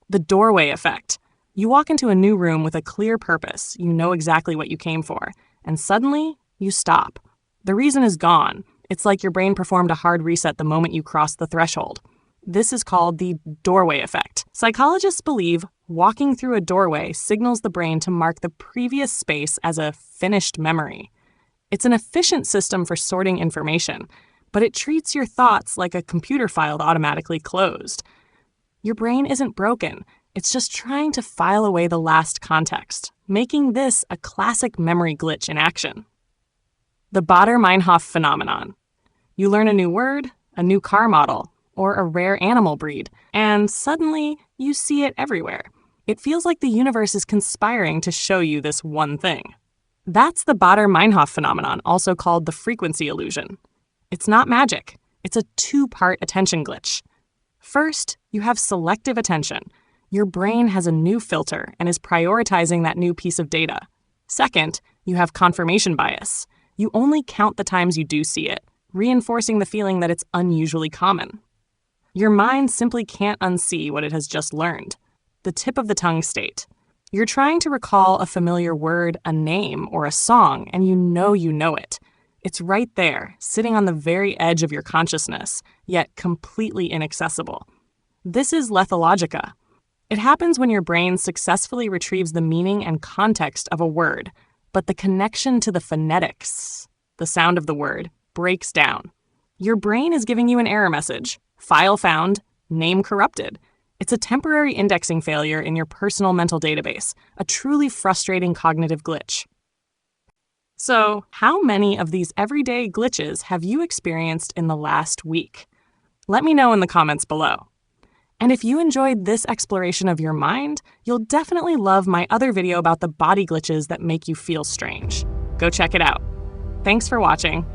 The doorway effect. You walk into a new room with a clear purpose, you know exactly what you came for, and suddenly, you stop. The reason is gone. It's like your brain performed a hard reset the moment you crossed the threshold. This is called the doorway effect. Psychologists believe walking through a doorway signals the brain to mark the previous space as a finished memory. It's an efficient system for sorting information, but it treats your thoughts like a computer file automatically closed. Your brain isn't broken. It's just trying to file away the last context, making this a classic memory glitch in action. The baader phenomenon. You learn a new word, a new car model, or a rare animal breed, and suddenly you see it everywhere. It feels like the universe is conspiring to show you this one thing. That's the baader phenomenon, also called the frequency illusion. It's not magic. It's a two-part attention glitch. First, you have selective attention. Your brain has a new filter and is prioritizing that new piece of data. Second, you have confirmation bias. You only count the times you do see it, reinforcing the feeling that it's unusually common. Your mind simply can't unsee what it has just learned. The tip of the tongue state. You're trying to recall a familiar word, a name, or a song, and you know it. It's right there, sitting on the very edge of your consciousness, yet completely inaccessible. This is lethologica. It happens when your brain successfully retrieves the meaning and context of a word, but the connection to the phonetics, the sound of the word, breaks down. Your brain is giving you an error message. File found, name corrupted. It's a temporary indexing failure in your personal mental database, a truly frustrating cognitive glitch. So, how many of these everyday glitches have you experienced in the last week? Let me know in the comments below. And if you enjoyed this exploration of your mind, you'll definitely love my other video about the body glitches that make you feel strange. Go check it out. Thanks for watching.